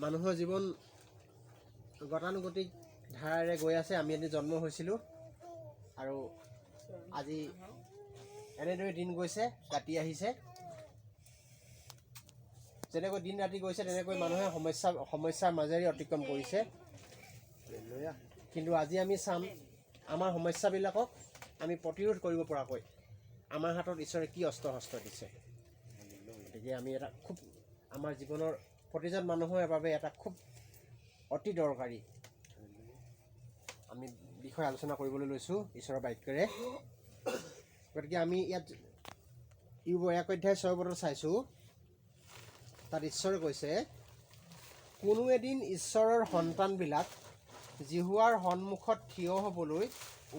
মানুহৰ জীৱন গতানুগতিক ধাৰাৰে গৈ আছে। আমি এদিন জন্ম হৈছিলোঁ আৰু আজি এনেদৰে দিন গৈছে, ৰাতি আহিছে। যেনেকৈ দিন ৰাতি গৈছে তেনেকৈ মানুহে সমস্যাৰ মাজেৰে অতিক্ৰম কৰিছে। কিন্তু আজি আমি চাম আমাৰ সমস্যাবিলাকক আমি প্ৰতিৰোধ কৰিব পৰাকৈ আমাৰ হাতত ঈশ্বৰে কি অস্ত্ৰ শস্ত্ৰ দিছে। গতিকে আমি এটা খুব আমাৰ জীৱনৰ প্ৰতিজন মানুহৰ বাবে এটা খুব অতি দৰকাৰী আমি বিষয় আলোচনা কৰিবলৈ লৈছোঁ ঈশ্বৰৰ বাক্যৰে। গতিকে আমি ইয়াত ইয়ুবৰ 1 অধ্যায় 6 পদত চাইছোঁ। তাত ঈশ্বৰে কৈছে, কোনো এদিন ঈশ্বৰৰ সন্তানবিলাক জিহুৱাৰ সন্মুখত থিয় হ'বলৈ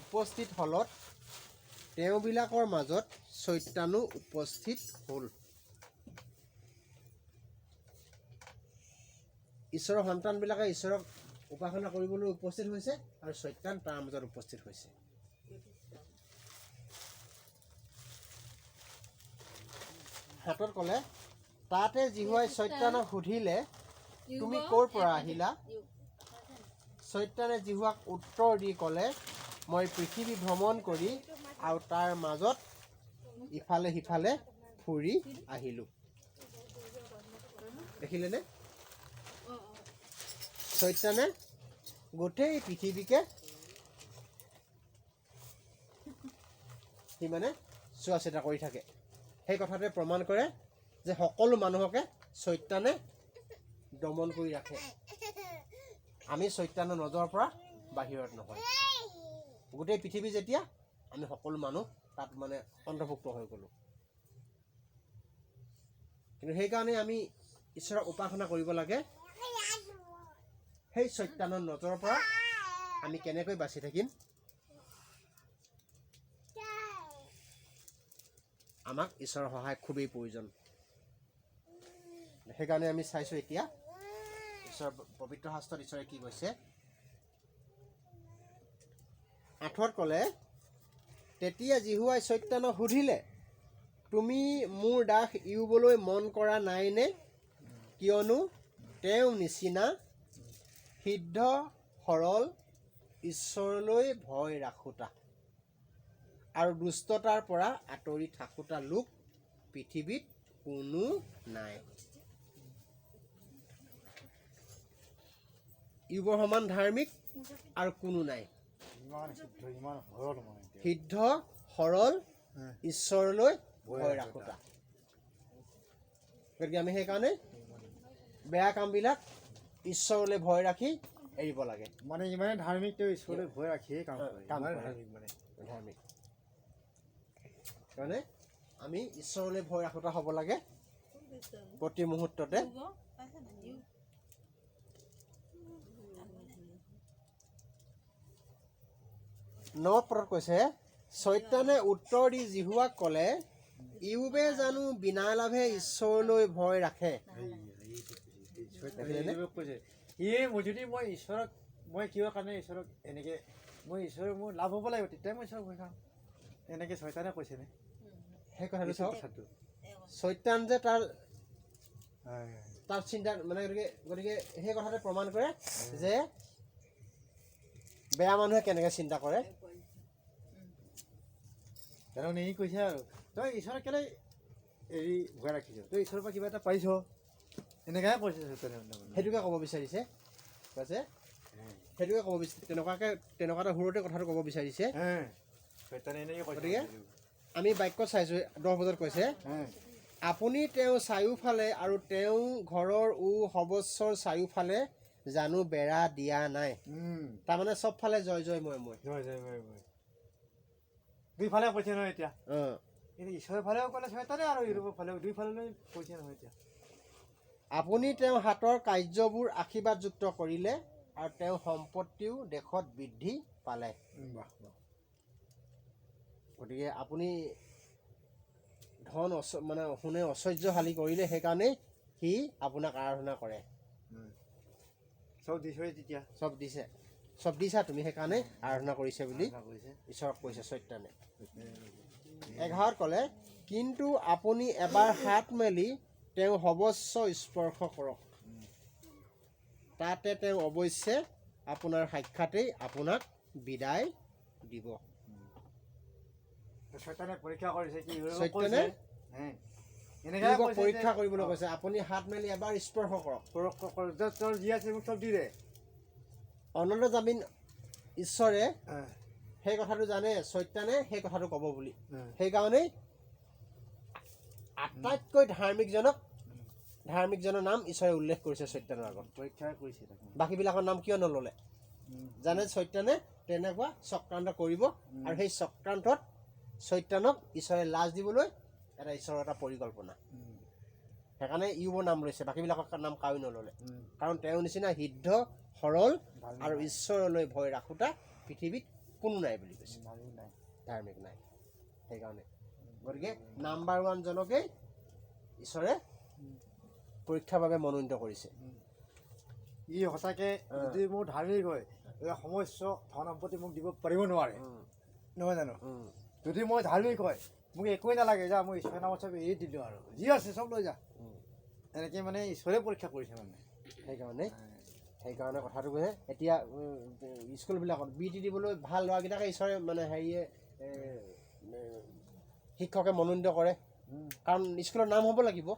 উপস্থিত হ'লত তেওঁবিলাকৰ মাজত চৈতানো উপস্থিত হ'ল। ঈশ্বৰৰ সন্তানবিলাকে ঈশ্বৰক উপাসনা কৰিবলৈ উপস্থিত হৈছে আৰু চৈতান তাৰ মাজত উপস্থিত হৈছে। হাতত ক'লে, তাতে জিহুৱাই চৈতানক সুধিলে, তুমি ক'ৰ পৰা আহিলা? চৈতানে জিহুৱাক উত্তৰ দি ক'লে, মই পৃথিৱী ভ্ৰমণ কৰি আৰু তাৰ মাজত ইফালে সিফালে ফুৰি আহিলোঁ। দেখিলেনে? চৈতানে গোটেই পৃথিৱীকে সি মানে চোৱা চিতা কৰি থাকে। সেই কথাটোৱে প্ৰমাণ কৰে যে সকলো মানুহকে চৈতানে দমন কৰি ৰাখে। আমি চৈতানৰ নজৰৰ পৰা বাহিৰত নহয়। গোটেই পৃথিৱী যেতিয়া আমি সকলো মানুহ তাত মানে অন্তৰ্ভুক্ত হৈ গ'লোঁ। কিন্তু সেইকাৰণে আমি ঈশ্বৰক উপাসনা কৰিব লাগে। সেই চৈতানৰ নজৰৰ পৰা আমি কেনেকৈ বাচি থাকিম? আমাক ঈশ্বৰৰ সহায় খুবেই প্ৰয়োজন। সেইকাৰণে আমি চাইছোঁ এতিয়া ঈশ্বৰৰ পবিত্ৰ শাস্ত্ৰত ঈশ্বৰে কি কৈছে। 8 ক'লে, তেতিয়া জিহুৱাই চৈতানক সুধিলে, তুমি মোৰ দাস ইয়ুবলৈ মন কৰা নাইনে? কিয়নো তেওঁ নিচিনা সিদ্ধ সৰল ঈশ্বৰলৈ ভয় ৰাখোতা আৰু দুষ্টতাৰ পৰা আঁতৰি থাকোতা লোক পৃথিৱীত কোনো নাই। ইয়ুবৰ সমান ধাৰ্মিক আৰু কোনো নাই। সিদ্ধ সৰল ঈশ্বৰলৈ ভয় ৰাখোতা। গতিকে আমি সেইকাৰণে বেয়া কামবিলাক ঈশ্বৰলৈ ভয় ৰাখি এৰিব লাগে। মানে ইমানে ধাৰ্মিক তেওঁ ঈশ্বৰলৈ ভয় ৰাখিয়ে কাম কৰে। ধাৰ্মিক কাৰণে আমি ঈশ্বৰলৈ ভয় ৰাখোতা হ'ব লাগে প্ৰতি মুহূৰ্ততে। পদত কৈছে, চৈতানে উত্তৰ দি জিহুৱাক ক'লে, ইয়ুবে জানো বিনা লাভে ঈশ্বৰলৈ ভয় ৰাখে? যদি মই ঈশ্বৰক মই কিহৰ কাৰণে ঈশ্বৰক এনেকে মই ঈশ্বৰৰ মোৰ লাভ হ'ব লাগিব তেতিয়াই মই ঈশ্বৰক ভয় খাম, এনেকে চৈতানে কৈছেনে? সেই কথাটো চাওক, চৈতান যে তাৰ চিন্তা মানে গতিকে সেই কথাটো প্ৰমাণ কৰে যে বেয়া মানুহে কেনেকৈ চিন্তা কৰে। কাৰণ এই কৈছে আৰু তই ঈশ্বৰক কেলে এৰি ভয় ৰাখিছ, তই ঈশ্বৰৰ পৰা কিবা এটা পাইছ, এনেকাহে কৈছে চৈতানে। সেইটোকে ক'ব বিচাৰিছে, কৈছে সেইটোকে ক'ব বিচাৰিছে, তেনেকুৱা এটা সুৰতে কথাটো ক'ব বিচাৰিছে। গতিকে আমি বাক্য চাইছোঁ 10 পদত কৈছে, আপুনি তেওঁ চাৰিওফালে আৰু তেওঁ ঘৰৰ সবস্বৰ চাৰিওফালে জানো বেৰা দিয়া নাই? তাৰমানে চবফালে জয় জয় মই দুইফালে কৈছে নহয় এতিয়া। ঈশ্বৰৰ ফালেও ক'লে চৈতানে আৰু ইউৰোপৰ ফালেও দুইফালে কৈছে নহয় এতিয়া। আপুনি তেওঁ হাতৰ কাৰ্যবোৰ আশীৰ্বাদযুক্ত কৰিলে আৰু তেওঁ সম্পত্তিও দেশত বৃদ্ধি পালে। গতিকে আপুনি ধন মানে শুনে ঐশ্বৰ্যশালী কৰিলে, সেইকাৰণে সি আপোনাক আৰাধনা কৰে। চব দিছে তেতিয়া, চব দিছা তুমি, সেইকাৰণে আৰাধনা কৰিছে বুলি ঈশ্বৰক কৈছে চৈতানে। 11 ক'লে, কিন্তু আপুনি এবাৰ হাত মেলি তেওঁ সবস্ব স্পৰ্শ কৰক। তাতে তেওঁ অৱশ্যে আপোনাৰ সাক্ষাতেই আপোনাক বিদায় দিব। শয়তানে পৰীক্ষা কৰিছে কি শয়তানে এনেকৈ ইউবক পৰীক্ষা কৰিবলৈ কৈছে, আপুনি হাত মেলি এবাৰ স্পৰ্শ কৰক। তোৰ যি আছে মোক চব দি দে। অনন্ত জামিন ঈশ্বৰে সেই কথাটো জানে শয়তানে সেই কথাটো ক'ব বুলি, সেইকাৰণেই আটাইতকৈ ধাৰ্মিকজনৰ নাম ঈশ্বৰে উল্লেখ কৰিছে শয়তানৰ আগত। পৰীক্ষা কৰিছে বাকীবিলাকৰ নাম কিয় নল'লে? জানে শয়তানে তেনেকুৱা চক্ৰান্ত কৰিব, আৰু সেই চক্ৰান্তত শয়তানক ঈশ্বৰে লাজ দিবলৈ এটা ঈশ্বৰৰ এটা পৰিকল্পনা। সেইকাৰণে ইউবৰ নাম লৈছে, বাকীবিলাকৰ নাম কাৰো নল'লে। কাৰণ তেওঁৰ নিচিনা সিদ্ধ সৰল আৰু ঈশ্বৰলৈ ভয় ৰাখোতা পৃথিৱীত কোনো নাই বুলি কৈছে, ধাৰ্মিক নাই। সেইকাৰণে গতিকে নাম্বাৰ 1 জনকেই ঈশ্বৰে পৰীক্ষাৰ বাবে মনোনীত কৰিছে। ই সঁচাকৈ যদি মোৰ ধাৰ্মিক হয় সমস্য ধন সম্পত্তি মোক দিব পাৰিব নোৱাৰে, নহয় জানো? যদি মই ধাৰ্মিক হয় মোক একোৱেই নালাগে, যা মই ঈশ্বৰৰ নামত চব এৰি দিলোঁ আৰু যি আছে চব লৈ যা, এনেকৈ মানে ঈশ্বৰে পৰীক্ষা কৰিছে মানে। সেইকাৰণে কথাটো কৈছে, এতিয়া স্কুলবিলাকত BT দিবলৈ ভাল ল'ৰাকেইটাকে ঈশ্বৰে মানে হেৰিয়ে শিক্ষকে মনোনীত কৰে, কাৰণ স্কুলৰ নাম হ'ব লাগিব,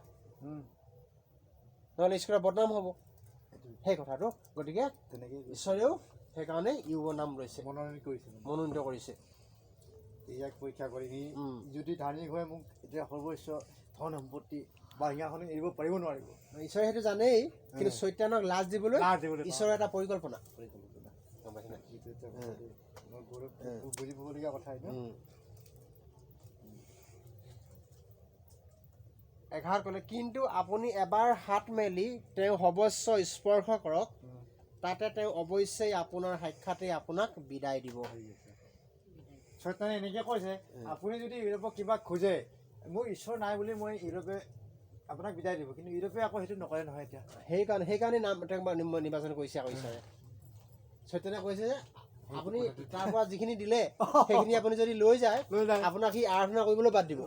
নহ'লে স্কুলৰ বদনাম হ'ব সেই কথাটো। গতিকে তেনেকৈ ঈশ্বৰেও সেইকাৰণে ইউবৰ নাম লৈছে, মনোনীত কৰিছে। ইয়াক পৰীক্ষা কৰি সি যদি ধাৰ্মিক হয় মোক এতিয়া সৰ্বোচ্চ ধন সম্পত্তি বা সিংহাসন এৰিব পাৰিব নোৱাৰিব। ঈশ্বৰে সেইটো জানেই, কিন্তু চৈতানক লাজ দিবলৈ ঈশ্বৰৰ এটা পৰিকল্পনা। বুজিবলগীয়া কথা এইটো। 11 ক'লে, কিন্তু আপুনি এবাৰ হাত মেলি তেওঁ সৰ্বস্ব স্পৰ্শ কৰক, তাতে তেওঁ অৱশ্যেই আপোনাৰ সাক্ষাতেই আপোনাক বিদায় দিব। শয়তানে এনেকৈ কৈছে, আপুনি যদি ইউৰোপক কিবা খোজে, মোৰ ঈশ্বৰ নাই বুলি মই ইউৰোপে আপোনাক বিদায় দিব, কিন্তু ইউৰোপে আকৌ সেইটো নকৰে নহয়। এতিয়া সেইকাৰণে নাম তেওঁক নিৰ্বাচন কৰিছে আকৌ ঈশ্বৰে। শয়তানে কৈছে যে আপুনি তাৰ পৰা যিখিনি দিলে সেইখিনি আপুনি যদি লৈ যায় আপোনাক সি আৰাধনা কৰিবলৈ বাদ দিব।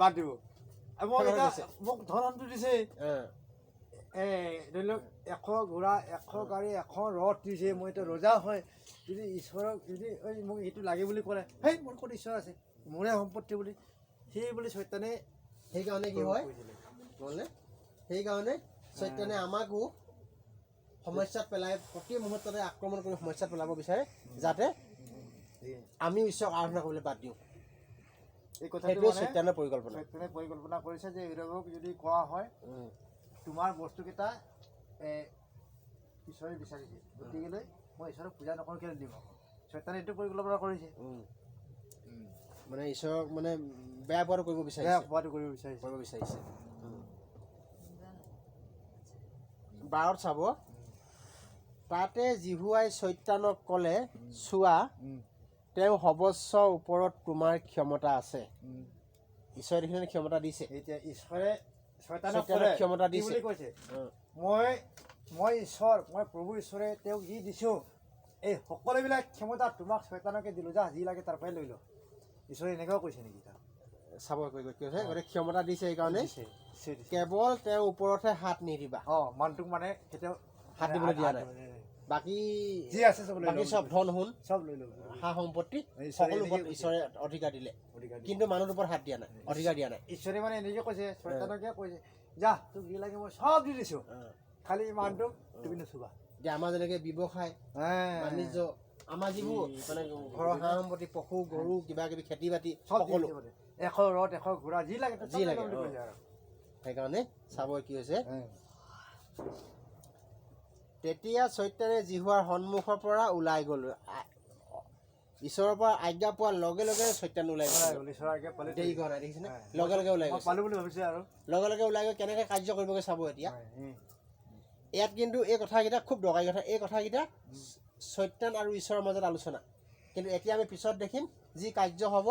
মোক ধনটো দিছে, ধৰি লওক 100 ঘোঁৰা 100 গাড়ী 100 ৰথ দিছে, মই এতিয়া ৰজা হয়, যদি ঈশ্বৰক যদি মোক এইটো লাগে বুলি ক'লে, সেই মোৰ ক'ত ঈশ্বৰ আছে, মোৰে সম্পত্তি বুলি সেই বুলি শয়তানে সেইকাৰণে কি হয় ক'লে, সেইকাৰণে শয়তানে আমাকো সমস্যাত পেলাই প্ৰতি মুহূৰ্ততে আক্ৰমণ কৰি সমস্যাত পেলাব বিচাৰে, যাতে আমি ঈশ্বৰক আৰাধনা কৰিবলৈ বাদ দিওঁ। এই কথাটো শয়তানৰ পৰিকল্পনা। শয়তানে পৰিকল্পনা কৰিছে যে ইউৰোপক যদি কোৱা হয় তোমাৰ বস্তুকেইটা ঈশ্বৰে বিচাৰিছে, গতিকে মই ঈশ্বৰক পূজা নকৰোঁ, কেলৈ দিম? শয়তানে এইটো পৰিকল্পনা কৰিছে, মানে ঈশ্বৰক মানে বেয়া পোৱাটো কৰিব বিচাৰিছে। 12 চাব, তাতে জিহুৱাই শয়তানক ক'লে, চোৱা তেওঁ সৰ্বস্বৰ ওপৰত তোমাৰ ক্ষমতা আছে। ঈশ্বৰে দেখিলে ক্ষমতা দিছে। এতিয়া ঈশ্বৰে শয়তানক ক্ষমতা দিছে, কৈছে মই ঈশ্বৰ, মই প্ৰভু ঈশ্বৰে তেওঁক যি দিছোঁ এই সকলোবিলাক ক্ষমতা তোমাক শয়তানকে দিলোঁ, যা যি লাগে তাৰ পৰাই লৈ ল। ঈশ্বৰে এনেকুৱাও কৈছে নেকি? চাব কৈছে গতিকে ক্ষমতা দিছে, সেইকাৰণে কেৱল তেওঁৰ ওপৰতহে হাত নিদিবা। মানুহটোক মানে কেতিয়াও হাত দিবলৈ দিয়া নাই, বাকী যি আছে চব ধন সোণ চব লৈ ল'ব, সা সম্পত্তি সকলো ওপৰত ঈশ্বৰে অধিকাৰ দিলে, কিন্তু মানুহটোৰ ওপৰত হাত দিয়া নাই, অধিকাৰ দিয়া নাই। ঈশ্বৰে মানে এনেকৈ কৈছে, শয়তানকে কৈছে, যা তোক যি লাগে মই চব দি দিছোঁ, খালি মানুহটোক তুমি নুচুবা। এতিয়া আমাৰ যেনেকৈ ব্যৱসায় বাণিজ্য, আমাৰ যিবোৰ মানে ঘৰৰ সা সম্পত্তি, পশু গৰু কিবা কিবি খেতি বাতি সকলো 100 ৰথ 100 ঘোঁৰা যি লাগে। সেইকাৰণে চাব কি হৈছে, তেতিয়া চৈতানে জিহুৱাৰ সন্মুখৰ পৰা ওলাই গ'ল। ঈশ্বৰৰ পৰা আজ্ঞা পোৱাৰ লগে লগে চৈতান ওলাই গ'ল। দেৰি কৰা নাই, দেখিছেনে? লগে লগে ওলাই গৈছে, লগে লগে ওলাই গৈ কেনেকৈ কাৰ্য কৰিবগৈ চাব। এতিয়া ইয়াত কিন্তু এই কথাকেইটা খুব দৰকাৰী কথা। এই কথাকেইটা চৈতান আৰু ঈশ্বৰৰ মাজত আলোচনা, কিন্তু এতিয়া আমি পিছত দেখিম যি কাৰ্য হ'ব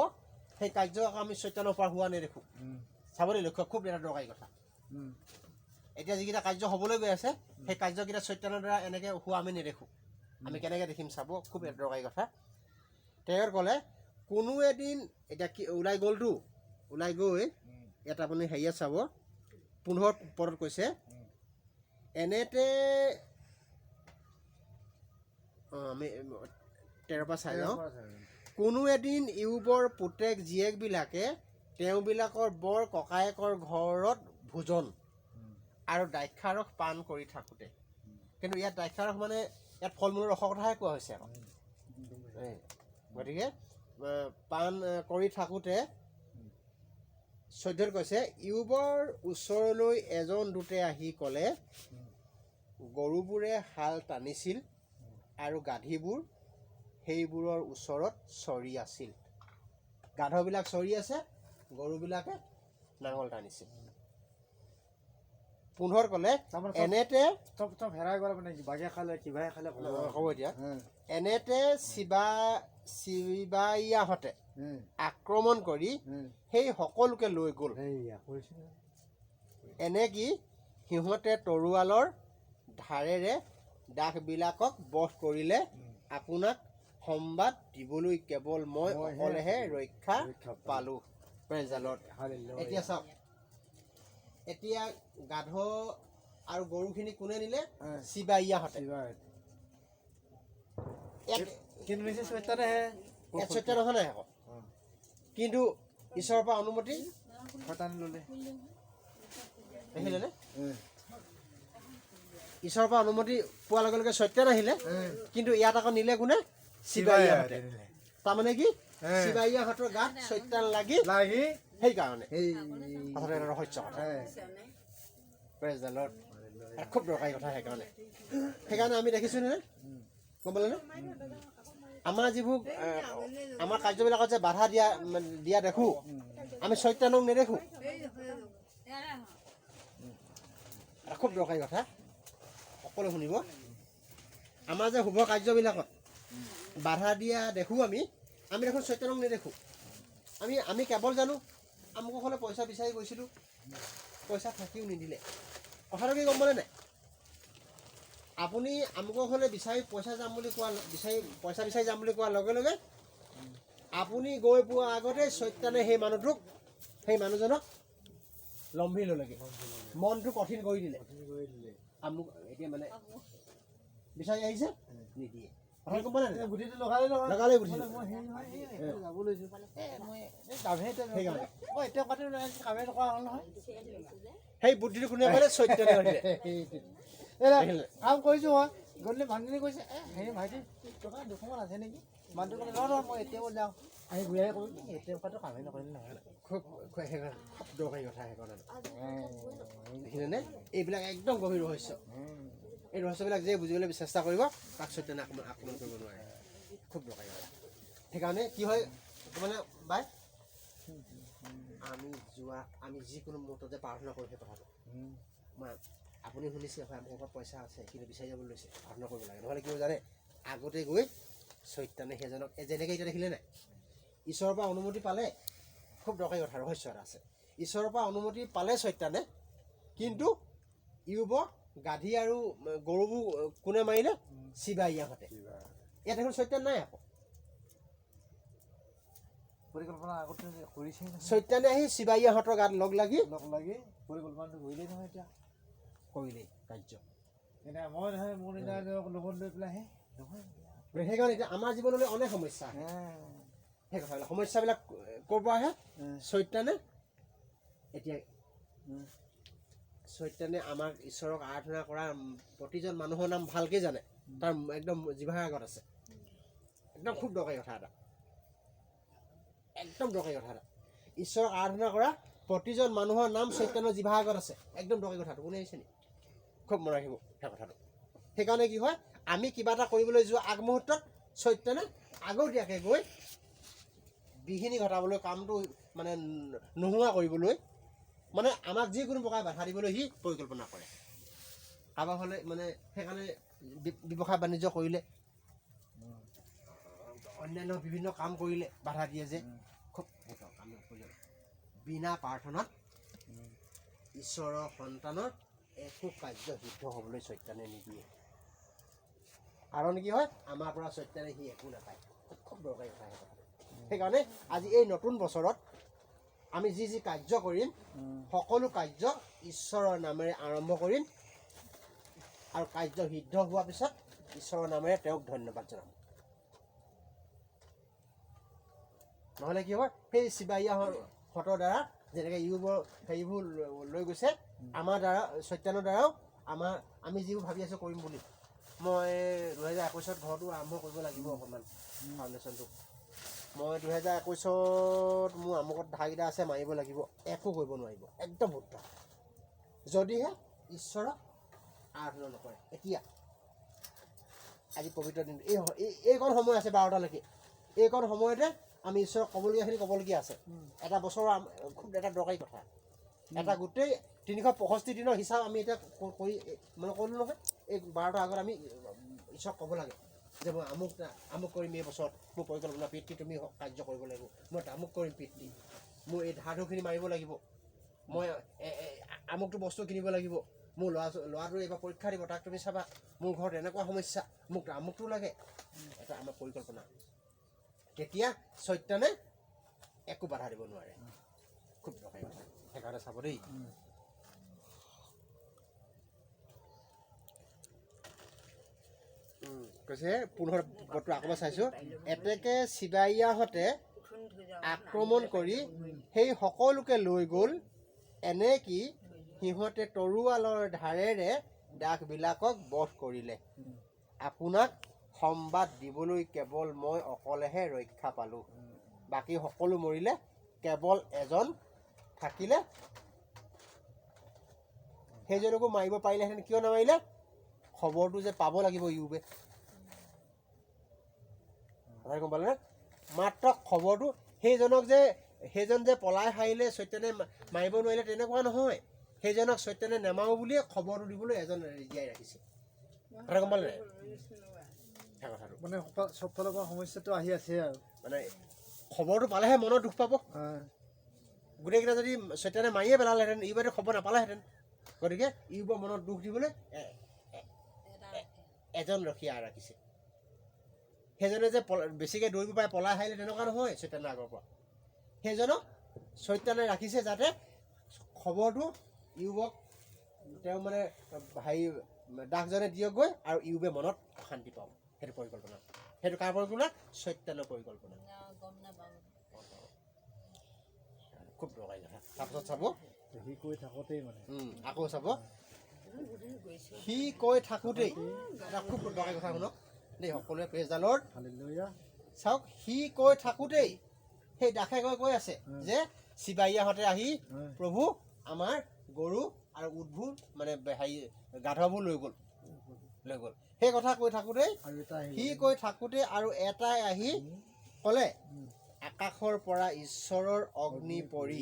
সেই কাৰ্য আমি চৈতানৰ পৰা হোৱা নেদেখোঁ। চাব দেই, লক্ষ্য, খুব এটা দৰকাৰী কথা। এতিয়া যিকেইটা কাৰ্য হ'বলৈ গৈ আছে সেই কাৰ্যকেইটা চৈতানৰ দ্বাৰা এনেকৈ হোৱা আমি নেদেখোঁ। আমি কেনেকৈ দেখিম চাব, খুব এটা দৰকাৰী কথা। তেওঁ ক'লে কোনো এদিন, এতিয়া কি ওলাই গ'লতো, ওলাই গৈ ইয়াত আপুনি হেৰিয়াত চাব 15 পদত কৈছে, এনেতে আমি 13 পৰা চাই যাওঁ। কোনো এদিন ইউবৰ পুতেক জীয়েকবিলাকে তেওঁবিলাকৰ বৰ ককায়েকৰ ঘৰত ভোজন আৰু দ্ৰাক্ষাৰস পান কৰি থাকোঁতে, কিন্তু ইয়াত দ্ৰাক্ষাৰস মানে ইয়াত ফল মূলৰ ৰসৰ কথাহে কোৱা হৈছে আকৌ। গতিকে পান কৰি থাকোঁতে 14 কৈছে, ইউবৰ ওচৰলৈ এজন দূতে আহি ক'লে, গৰুবোৰে হাল টানিছিল আৰু গাধীবোৰ সেইবোৰৰ ওচৰত চৰি আছিল। গাধবিলাক চৰি আছে, গৰুবিলাকে নাঙল টানিছিল। 15 ক'লে, এনেতে চব হেৰাই গ'ল মানে বাঘে খালে কিবাহে খালে হ'ব এতিয়া, এনেতে চিবাইয়াহঁতে আক্ৰমণ কৰি সেই সকলোকে লৈ গ'ল। এনে কি সিহঁতে তৰোৱালৰ ধাৰেৰে দাসবিলাকক বধ কৰিলে, আপোনাক সংবাদ দিবলৈ কেৱল মই অকলেহে ৰক্ষা পালোঁ। এতিয়া চাওক, এতিয়া গাধ আৰু গৰুখিনি কোনে নিলে? চিবাইয়াহঁতে। সত্য নহয় নাই আকৌ, কিন্তু ঈশ্বৰৰ পৰা অনুমতি আহিলে, ঈশ্বৰৰ পৰা অনুমতি পোৱাৰ লগে লগে সত্য নাহিলে, কিন্তু ইয়াত আকৌ নিলে কোনে? চিবাইয়াহঁতে। তাৰমানে কি চিবাইয়াহঁতৰ গাত সত্যান লাগি সেইকাৰণে ৰহস্য কথা, খুব দৰকাৰী কথা। সেইকাৰণে আমি দেখিছোঁ নে গম পালেনে? আমাৰ যিবোৰ আমাৰ কাৰ্যবিলাকত যে বাধা দিয়া দেখোঁ, আমি সত্যানক নেদেখোঁ। খুব দৰকাৰী কথা, সকলো শুনিব। আমাৰ যে শুভ কাৰ্যবিলাকত বাধা দিয়া দেখোঁ, আমি দেখোন সত্যানক নেদেখোঁ। আমি কেৱল জানো আমুক হ'লে পইচা বিচাৰি গৈছিলোঁ, পইচা থাকিও নিদিলে। কথাটো কি গম পালে নাই? আপুনি আমুকক হ'লে পইচা বিচাৰি যাম বুলি কোৱাৰ লগে লগে আপুনি গৈ পোৱাৰ আগতে সত্যানে সেই মানুহজনক লম্ভি ল'লেগৈ, মনটো কঠিন কৰি দিলে। আমুক এতিয়া মানে বিচাৰি আহিছে, নিদিয়ে। কথাটো গম পালে নাই? বুদ্ধিটো লগালে বুদ্ধিটো। সেই বুদ্ধিটো কোনে কৰিলে? সত্যানে কৰিলে। কাম কৰিছোঁ হয়, গধূলি মানুহজনী কৈছে, হেৰি ভাইটি টকা 200মান আছে নেকি? মানুহটো ক'লে, নহয় মই এতিয়া যাওঁ, আহি ঘূৰাই কৰোঁ, এতিয়া টকাটো কামেই নকৰিলে নহয়। খুব দৰকাৰী কথা সেইকাৰণে দেখিলেনে? এইবিলাক একদম গভীৰ ৰহস্য। এই ৰহস্যবিলাক যে বুজিবলৈ চেষ্টা কৰিব, তাক সত্যানে আক্ৰমণ কৰিব নোৱাৰে। খুব দৰকাৰী কথা। সেইকাৰণে কি হয় মানে বাই, আমি যিকোনো মুহূৰ্ততে প্ৰাৰ্থনা কৰোঁ সেই কথাটো। আপুনি শুনিছে হয়, মোৰ ঘৰত পইচা আছে কিন্তু বিচাৰি যাবলৈ লৈছে, প্ৰাৰ্থনা কৰিব লাগে। নহ'লে কি জানে, আগতে গৈ সত্যানে সেইজনক যেনেকৈ এতিয়া দেখিলে নাই, ঈশ্বৰৰ পৰা অনুমতি পালে। খুব দৰকাৰী কথা, ৰহস্য এটা আছে। ঈশ্বৰৰ পৰা অনুমতি পালে সত্যানে, কিন্তু ইউবক গাধী আৰু গৰুবোৰ কোনে মাৰিলে? চিবাইয়াহঁতে। ইয়াত দেখোন সত্যান নাই আকৌ। পৰিকল্পনা আগতে কৰিছে, সত্যানে আহি চিবাইয়াহঁতৰ গাত লগ লাগি পৰিকল্পনাটো কৰিলেই নহয়। এতিয়া কৰিলেই কাৰ্য। এতিয়া মই নহয় মোৰ লগত লৈ পেলাই নহয়। সেইকাৰণে এতিয়া আমাৰ জীৱনলৈ অনেক সমস্যা আহে। সেই কথাবিলাক সমস্যাবিলাক ক'ৰ পৰা আহে? সত্যানে এতিয়া আমাক ঈশ্বৰক আৰাধনা কৰা প্ৰতিজন মানুহৰ নাম ভালকৈ জানে, তাৰ একদম জিভাৰ আগত আছে। একদম খুব দৰকাৰী কথা এটা, একদম দৰকাৰী কথা এটা। ঈশ্বৰক আৰাধনা কৰা প্ৰতিজন মানুহৰ নাম সত্যানৰ জিভাৰ আগত আছে। একদম দৰকাৰী কথাটো কোনে আহিছে নি? খুব মনত ৰাখিব সেই কথাটো। সেইকাৰণে কি হয়, আমি কিবা এটা কৰিবলৈ যোৱা আগমুহূৰ্তত সত্যানে আগতীয়াকৈ গৈ বিঘিনি ঘটাবলৈ, কামটো মানে নোহোৱা কৰিবলৈ, মানে আমাক যিকোনো প্ৰকাৰে বাধা দিবলৈ সি পৰিকল্পনা কৰে। কাৰোবাৰ হ'লে মানে সেইকাৰণে ব্যৱসায় বাণিজ্য কৰিলে, অন্যান্য বিভিন্ন কাম কৰিলে বাধা দিয়ে যে, খুব কাম বিনা প্ৰাৰ্থনাত ঈশ্বৰৰ সন্তানৰ একো কাৰ্য সিদ্ধ হ'বলৈ সত্যানে নিদিয়ে। কাৰণ কি হয়, আমাৰ পৰা সত্যানে সি একো নাপায়। খুব দৰকাৰী কথা সেই কথাটো। সেইকাৰণে আজি এই নতুন বছৰত আমি যি কাৰ্য কৰিম, সকলো কাৰ্য ঈশ্বৰৰ নামেৰে আৰম্ভ কৰিম, আৰু কাৰ্য সিদ্ধ হোৱাৰ পিছত ঈশ্বৰৰ নামেৰে তেওঁক ধন্যবাদ জনাম। নহ'লে কি হ'ব, সেই চিবাইয়াহঁতৰ দ্বাৰা যেনেকৈ ইউবৰ হেৰিবোৰ লৈ গৈছে, আমাৰ দ্বাৰা সত্যানৰ দ্বাৰাও আমি যিবোৰ ভাবি আছোঁ কৰিম বুলি, মই 2021 ঘৰটো আৰম্ভ কৰিব লাগিব অকণমান ফাউণ্ডেশ্যনটো। মই 2021 মোৰ আমুকত ধাৰকেইটা আছে, মাৰিব লাগিব, একো কৰিব নোৱাৰিব, একদম শুদ্ধ, যদিহে ঈশ্বৰক আৰাধনা নকৰে। এতিয়া আজি পবিত্ৰ দিন, এইকণ সময় আছে 12টালৈকে, এইকণ সময়তে আমি ঈশ্বৰক ক'বলগীয়াখিনি ক'বলগীয়া আছে। এটা বছৰৰ খুব এটা দৰকাৰী কথা, এটা গোটেই 365 দিনৰ হিচাপ আমি এতিয়া কৰি মানে ক'লোঁ নহয়। এই 12টাৰ আগত আমি ঈশ্বৰক ক'ব লাগে যে মই আমুক কৰিম এই বছৰত, মোৰ পৰিকল্পনা পিতৃ তুমি কাৰ্য কৰিব লাগিব, মই আমুক কৰিম পিতৃ, মোৰ এই ধাৰখিনি মাৰিব লাগিব, মই আমুকটো বস্তু কিনিব লাগিব, মোৰ ল'ৰাটো এইবাৰ পৰীক্ষা দিব, তাক তুমি চাবা, মোৰ ঘৰত এনেকুৱা সমস্যা, মোক আমুকটো লাগে, এটা আমাৰ পৰিকল্পনা। তেতিয়া সত্যানে একো বাধা দিব নোৱাৰে। খুব দৰকাৰী কথা, সেইকাৰণে চাব দেই। কৈছে 15 পদটো আকৌ চাইছোঁ, এতেকে চিবাইয়াহঁতে আক্ৰমণ কৰি সেই সকলোকে লৈ গ'ল, এনে কি সিহঁতে তৰোৱালৰ ধাৰেৰে দাসবিলাকক বধ কৰিলে। আপোনাক সম্বাদ দিবলৈ কেৱল মই অকলেহে ৰক্ষা পালোঁ, বাকী সকলো মৰিলে, কেৱল এজন থাকিলে। সেইজনকো মাৰিব পাৰিলেহেঁতেন, কিয় নামাৰিলে? খবৰটো যে পাব লাগিব ইউবে, গম পালেনে? মাত্ৰ খবৰটো, সেইজন যে পলাই হাৰিলে সত্যানে মাৰিব নোৱাৰিলে তেনেকুৱা নহয়, সেইজনক সত্যানে নেমাৰো বুলিয়ে খবৰটো দিবলৈ এজন জীয়াই ৰাখিছে। গম পালে নাই কথাটো? মানে চব ফালৰ পৰা সমস্যাটো আহি আছে আৰু মানে খবৰটো পালেহে মনত দুখ পাব। গোটেইকেইটা যদি সত্যানে মাৰিয়ে পেলালেহেঁতেন, ইউবেটো খবৰ নাপালেহেঁতেন। গতিকে ইউবৰ মনত দুখ দিবলৈ এজন ৰখীয়া ৰাখিছে। সেইজনে যে বেছিকৈ দৌৰিব পাৰে পলাই হাৰিলে তেনেকুৱা নহয় সত্যানৰ আগৰ পৰা, সেইজনক সত্যানে ৰাখিছে যাতে খবৰটো ইউবক তেওঁ মানে হেৰি দাসজনে দিয়কগৈ আৰু ইউবে মনত অশান্তি পাব। সেইটো পৰিকল্পনা, সেইটো কাৰ পৰিকল্পনা? সত্যানৰ পৰিকল্পনা। খুব দৰকাৰী কথা। তাৰপিছত চাব, সি কৈ থাকোঁতেই মানে আকৌ চাব, সি কৈ থাকোঁতেই, এটা খুব দৰকাৰী কথা শুনক দেই সকলোৱে, প্ৰেজ দা লৰ্ড, হালেলুয়া। চাওক, সি কৈ থাকোঁতেই সেই দাসে কৈ আছে যে চিবাইয়াহঁতে আহি প্ৰভু আমাৰ গৰু আৰু উটবোৰ মানে হেৰি গাধবোৰ লৈ গ'ল। সেই কথা কৈ থাকোঁতেই, সি কৈ থাকোঁতেই আৰু এটাই আহি ক'লে, আকাশৰ পৰা ঈশ্বৰৰ অগ্নি পৰি।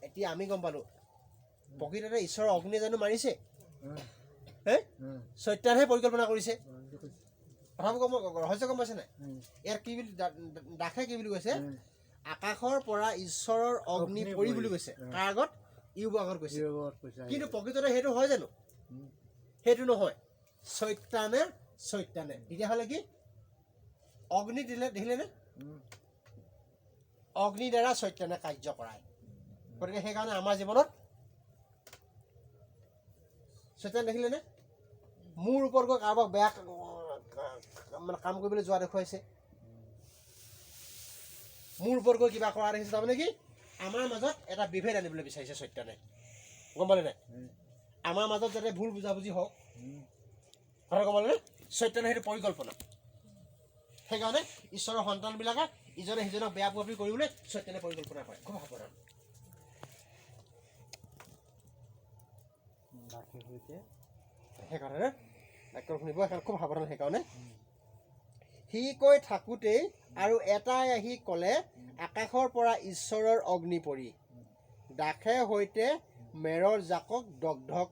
এতিয়া আমি গম পালোঁ প্ৰকৃততে ঈশ্বৰৰ অগ্নি জানো মাৰিছে? সত্যানহে পৰিকল্পনা কৰিছে। কথাবোৰ ৰহস্য গম পাইছে নাই? ইয়াত কি বুলি দাসে কি বুলি কৈছে? আকাশৰ পৰা ঈশ্বৰৰ অগ্নি পৰি বুলি কৈছে। তাৰ আগত ইউবৰ আগত কৈছে। কিন্তু প্ৰকৃততে সেইটো হয় জানো? সেইটো নহয়। সত্যানে তেতিয়াহ'লে কি অগ্নি দিলেনে? অগ্নিৰ দ্বাৰা সত্যানে কাৰ্য কৰায়। গতিকে সেইকাৰণে আমাৰ জীৱনত সত্যান দেখিলেনে? মোৰ ওপৰত গৈ কাৰোবাক বেয়া মানে কাম কৰিবলৈ যোৱা দেখুৱাইছে, মোৰ ওপৰত গৈ কিবা কৰা দেখিছে। তাৰমানে কি আমাৰ মাজত এটা বিভেদ আনিবলৈ বিচাৰিছে সত্যানে। গম পালে নাই? আমাৰ মাজত যাতে ভুল বুজাবুজি হওক, কথা গম পালেনে? সত্যানে সেইটো পৰিকল্পনা। সেইকাৰণে ঈশ্বৰৰ সন্তানবিলাকে ইজনে সিজনক বেয়া পোৱা পুৰি কৰিবলৈ সত্যানে পৰিকল্পনা কৰে। খুব সাৱধান। সেইকাৰণে বাক্য শুনিব, খুব সাৱধান। সেইকাৰণে সি কৈ থাকোঁতেই আৰু এটাই আহি ক'লে, আকাশৰ পৰা ঈশ্বৰৰ অগ্নি পৰি। দাসে সৈতে মেৰৰ জাকক দগ্ধ